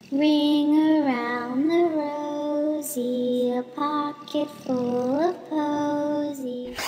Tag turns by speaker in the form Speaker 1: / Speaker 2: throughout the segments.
Speaker 1: Ring around the rosy, a pocket full of posies.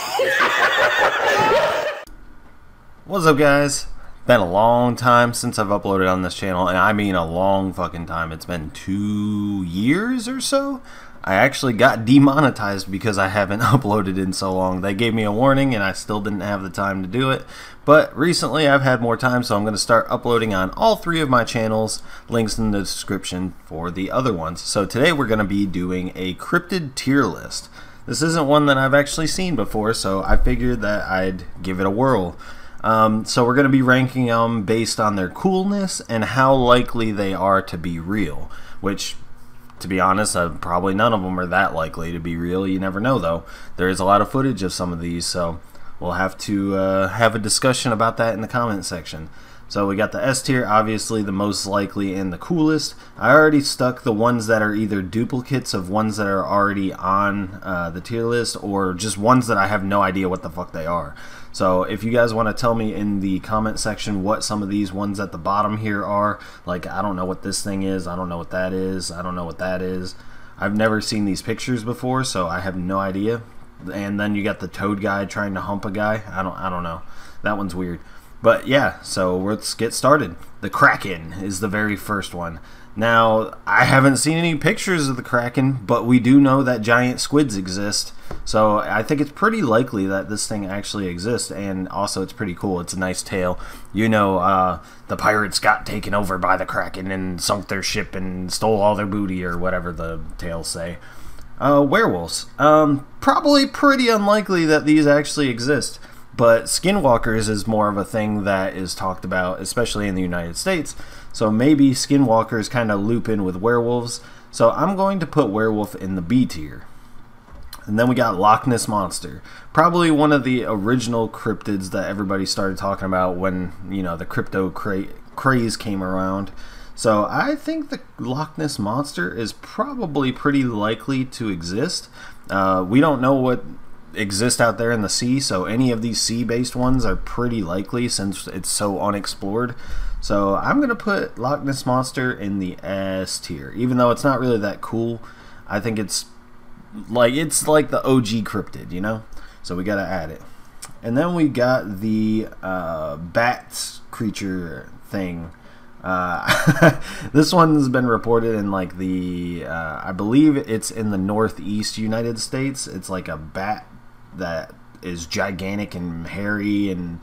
Speaker 2: What's up, guys? Been a long time since I've uploaded on this channel, and I mean a long fucking time. It's been 2 years or so. I actually got demonetized because I haven't uploaded in so long. They gave me a warning and I still didn't have the time to do it. But recently I've had more time, so I'm going to start uploading on all 3 of my channels. Links in the description for the other ones. So today we're going to be doing a cryptid tier list. This isn't one that I've actually seen before, so I figured that I'd give it a whirl. So we're going to be ranking them based on their coolness and how likely they are to be real, which, to be honest, probably none of them are that likely to be real. You never know, though. There is a lot of footage of some of these, so we'll have to have a discussion about that in the comment section. So we got the S tier, obviously the most likely and the coolest. I already stuck the ones that are either duplicates of ones that are already on the tier list, or just ones that I have no idea what the fuck they are. So if you guys want to tell me in the comment section what some of these ones at the bottom here are, like, I don't know what this thing is, I don't know what that is, I don't know what that is. I've never seen these pictures before, so I have no idea. And then you got the toad guy trying to hump a guy. I don't know. That one's weird. But yeah, so let's get started. The Kraken is the very first one. Now, I haven't seen any pictures of the Kraken, but we do know that giant squids exist. So I think it's pretty likely that this thing actually exists, and also it's pretty cool. It's a nice tale. You know, the pirates got taken over by the Kraken and sunk their ship and stole all their booty, or whatever the tales say. Werewolves. Probably pretty unlikely that these actually exist. But skinwalkers is more of a thing that is talked about, especially in the United States. So maybe skinwalkers kind of loop in with werewolves. So I'm going to put werewolf in the B tier. And then we got Lochness Monster. Probably one of the original cryptids that everybody started talking about when, you know, the crypto craze came around. So I think the Lochness Monster is probably pretty likely to exist. We don't know what exist out there in the sea, so any of these sea-based ones are pretty likely since it's so unexplored. So I'm going to put Lochness Monster in the S tier. Even though it's not really that cool, I think it's like the OG cryptid, you know? So we got to add it. And then we got the bat creature thing. This one's been reported in like the I believe it's in the northeast United States. It's like a bat that is gigantic and hairy and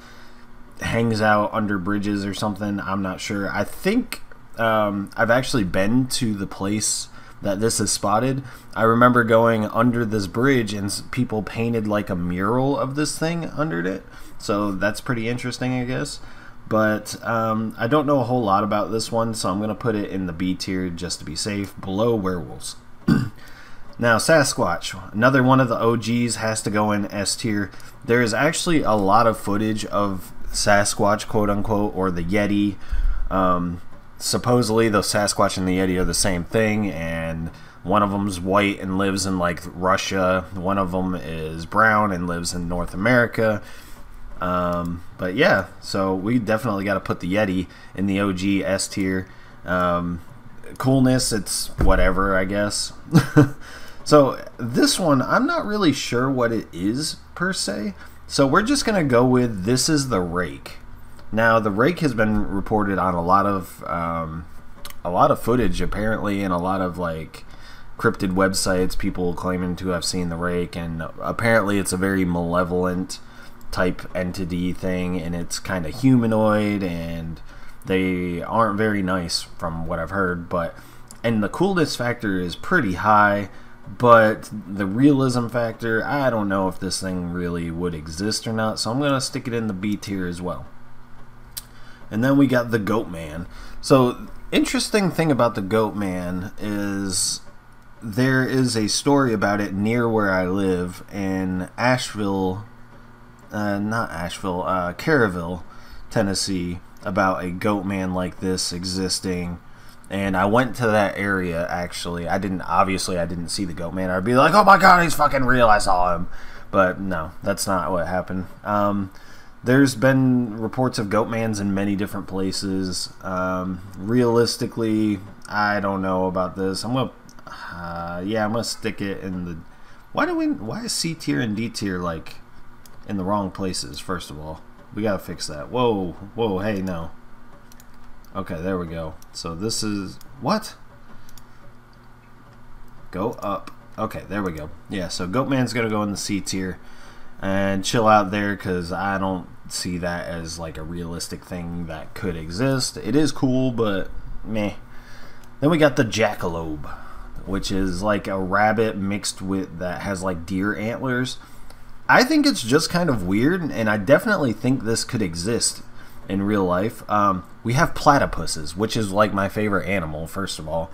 Speaker 2: hangs out under bridges or something. I'm not sure. I think I've actually been to the place that this is spotted. I remember going under this bridge and people painted like a mural of this thing under it, so that's pretty interesting, I guess. But I don't know a whole lot about this one, so I'm going to put it in the B tier just to be safe, below werewolves. Now, Sasquatch, another one of the OGs, has to go in S tier. There is actually a lot of footage of Sasquatch, quote-unquote, or the Yeti. Supposedly, the Sasquatch and the Yeti are the same thing, and one of them's white and lives in, like, Russia. One of them is brown and lives in North America. But yeah, so we definitely got to put the Yeti in the OG S tier. Coolness, it's whatever, I guess. So this one, I'm not really sure what it is per se. So we're just gonna go with, this is the Rake. Now the Rake has been reported on a lot of footage apparently, and a lot of like cryptid websites, people claiming to have seen the Rake, and apparently it's a very malevolent type entity thing, and it's kind of humanoid, and they aren't very nice from what I've heard. And the coolness factor is pretty high, but the realism factor, I don't know if this thing really would exist or not, so I'm gonna stick it in the B tier as well. And then we got the Goat Man. So interesting thing about the Goat Man is there is a story about it near where I live in Caryville, Tennessee, about a goat man like this existing. And I went to that area, actually. I didn't see the Goat Man. I'd be like, oh my god, he's fucking real, I saw him. But no, that's not what happened. There's been reports of Goatmans in many different places. Realistically, I don't know about this. I'm gonna stick it in the. Why is C tier and D tier like in the wrong places? First of all, we gotta fix that. Whoa, whoa, hey, no. Okay, there we go. So this is what? Go up. Okay, there we go. Yeah, so Goatman's gonna go in the C tier and chill out there because I don't see that as like a realistic thing that could exist. It is cool, but meh. Then we got the jackalope, which is like a rabbit mixed with that has like deer antlers. I think it's just kind of weird, and I definitely think this could exist in real life. We have platypuses, which is like my favorite animal, first of all,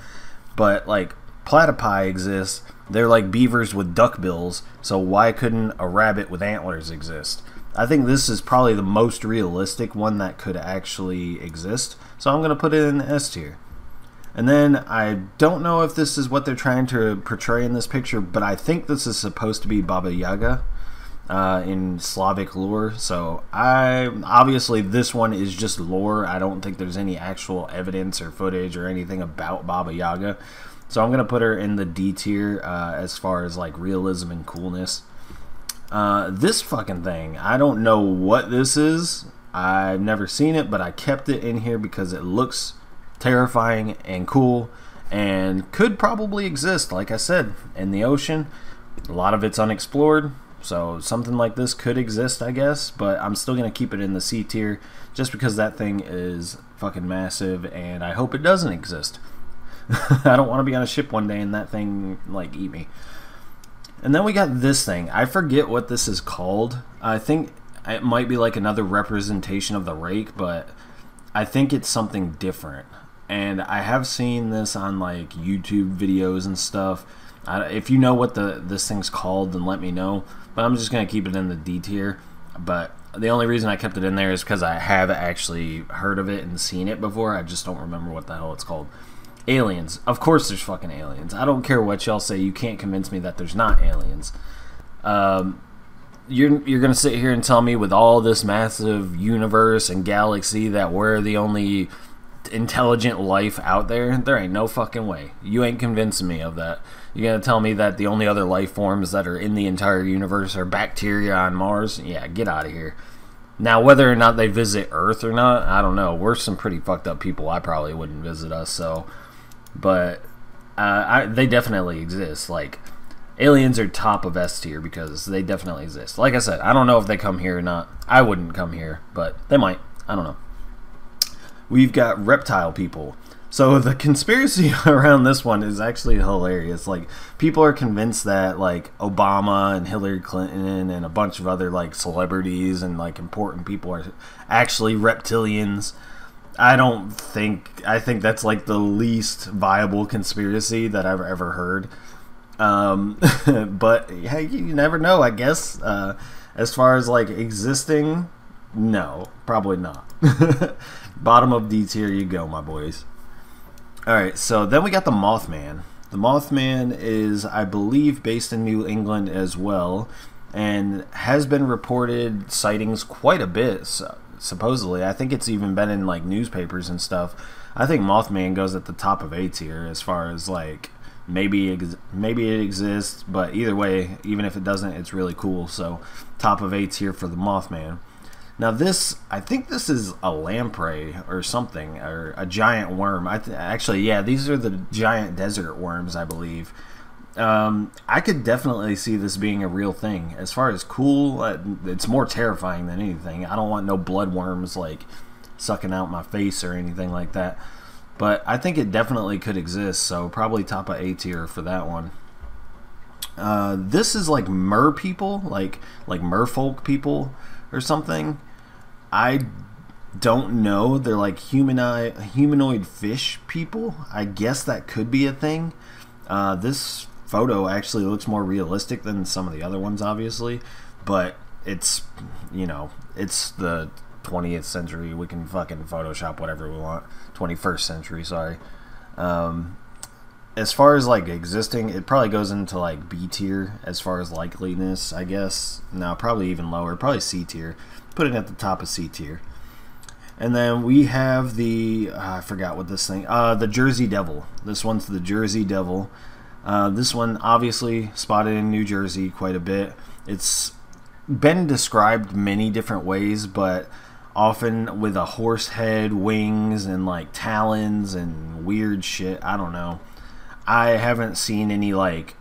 Speaker 2: but like platypi exist. They're like beavers with duck bills, so why couldn't a rabbit with antlers exist? I think this is probably the most realistic one that could actually exist, so I'm going to put it in S tier. And then I don't know if this is what they're trying to portray in this picture, but I think this is supposed to be Baba Yaga in Slavic lore. So obviously this one is just lore. I don't think there's any actual evidence or footage or anything about Baba Yaga. So I'm going to put her in the D tier as far as like realism and coolness. This fucking thing, I don't know what this is. I've never seen it, but I kept it in here because it looks terrifying and cool and could probably exist, like I said, in the ocean. A lot of it's unexplored, so something like this could exist, I guess, but I'm still going to keep it in the C tier just because that thing is fucking massive and I hope it doesn't exist. I don't want to be on a ship one day and that thing like eat me. And then we got this thing. I forget what this is called. I think it might be like another representation of the rake, but I think it's something different. And I have seen this on like YouTube videos and stuff. If you know what this thing's called, then let me know. But I'm just going to keep it in the D tier. But the only reason I kept it in there is because I have actually heard of it and seen it before. I just don't remember what the hell it's called. Aliens. Of course there's fucking aliens. I don't care what y'all say. You can't convince me that there's not aliens. You're going to sit here and tell me with all this massive universe and galaxy that we're the only intelligent life out there? There ain't no fucking way. You ain't convincing me of that. You're going to tell me that the only other life forms that are in the entire universe are bacteria on Mars? Yeah, get out of here. Now, whether or not they visit Earth or not, I don't know. We're some pretty fucked up people. I probably wouldn't visit us, so... But they definitely exist. Like, aliens are top of S tier because they definitely exist. Like I said, I don't know if they come here or not. I wouldn't come here, but they might. I don't know. We've got reptile people. So the conspiracy around this one is actually hilarious. Like, people are convinced that like Obama and Hillary Clinton and a bunch of other like celebrities and like important people are actually reptilians. I think that's like the least viable conspiracy that I've ever heard. But hey, you never know, I guess. As far as like existing, no, probably not. Bottom of D tier you go, my boys. Alright, so then we got the Mothman. The Mothman is, I believe, based in New England as well, and has been reported sightings quite a bit, so supposedly. I think it's even been in like newspapers and stuff. I think Mothman goes at the top of A tier as far as like maybe it exists, but either way, even if it doesn't, it's really cool. So top of A tier for the Mothman. Now this, I think this is a lamprey or something, or a giant worm. Actually, yeah, these are the giant desert worms, I believe. I could definitely see this being a real thing. As far as cool, it's more terrifying than anything. I don't want no blood worms like sucking out my face or anything like that. But I think it definitely could exist, so probably top of A tier for that one. This is like mer people, like merfolk people or something. I don't know. They're like humanoid fish people. I guess that could be a thing. This photo actually looks more realistic than some of the other ones, obviously, but it's, you know, it's the 20th century. We can fucking Photoshop whatever we want. 21st century, sorry. as far as like existing, it probably goes into like B tier as far as likeliness, I guess. No, probably even lower, probably C tier. Put it at the top of C tier. And then we have the, I forgot what this thing, the Jersey Devil. This one's the Jersey Devil. This one obviously spotted in New Jersey quite a bit. It's been described many different ways, but often with a horse head, wings, and like talons and weird shit. I don't know. I haven't seen any like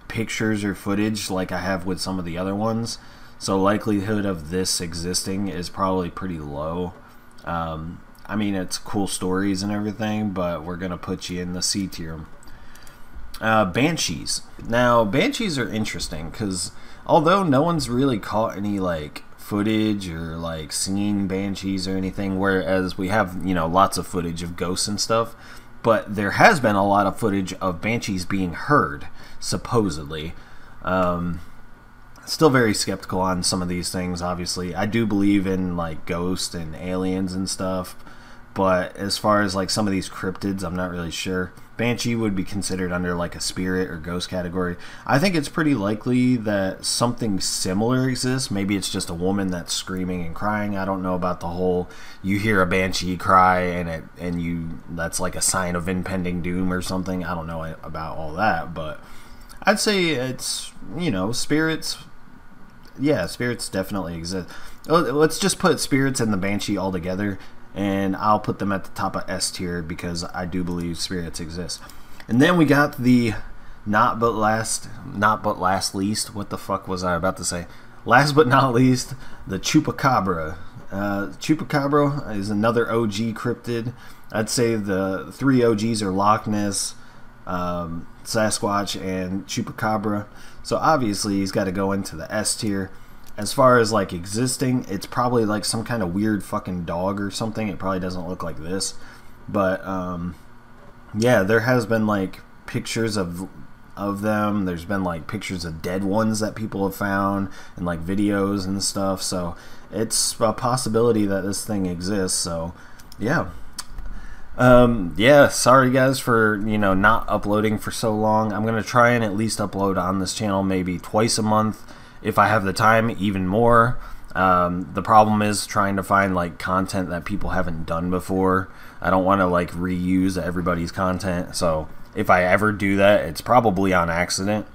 Speaker 2: pictures or footage like I have with some of the other ones, so likelihood of this existing is probably pretty low. I mean, it's cool stories and everything, but we're gonna put you in the C tier. Banshees. Now, banshees are interesting because although no one's really caught any like footage or like seen banshees or anything, whereas we have, you know, lots of footage of ghosts and stuff, but there has been a lot of footage of banshees being heard, supposedly. Still very skeptical on some of these things, obviously. I do believe in like ghosts and aliens and stuff, but as far as like some of these cryptids, I'm not really sure. Banshee would be considered under like a spirit or ghost category. I think it's pretty likely that something similar exists. Maybe it's just a woman that's screaming and crying. I don't know about the whole you hear a banshee cry and that's like a sign of impending doom or something. I don't know about all that, but I'd say it's, you know, spirits. Yeah, spirits definitely exist. Let's just put spirits and the banshee all together, and I'll put them at the top of S tier because I do believe spirits exist. And then we got the not but last least. What the fuck was I about to say? Last but not least, the Chupacabra. Chupacabra is another OG cryptid. I'd say the three OGs are Lochness, Sasquatch, and Chupacabra. So obviously he's got to go into the S tier. As far as like existing, it's probably like some kind of weird fucking dog or something. It probably doesn't look like this, but yeah, there has been like pictures of them. There's been like pictures of dead ones that people have found and like videos and stuff. So it's a possibility that this thing exists. So yeah. Yeah, sorry guys for, you know, not uploading for so long. I'm gonna try and at least upload on this channel maybe twice a month if I have the time, even more. The problem is trying to find like content that people haven't done before. I don't want to like reuse everybody's content, so if I ever do that, it's probably on accident.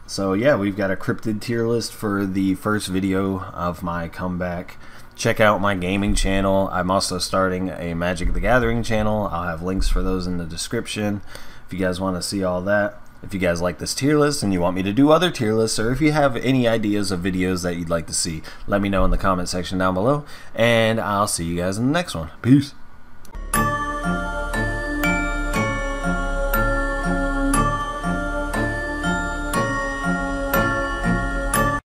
Speaker 2: So yeah, we've got a cryptid tier list for the first video of my comeback. Check out my gaming channel. I'm also starting a Magic the Gathering channel. I'll have links for those in the description if you guys want to see all that. If you guys like this tier list and you want me to do other tier lists, or if you have any ideas of videos that you'd like to see, let me know in the comment section down below, and I'll see you guys in the next one. Peace.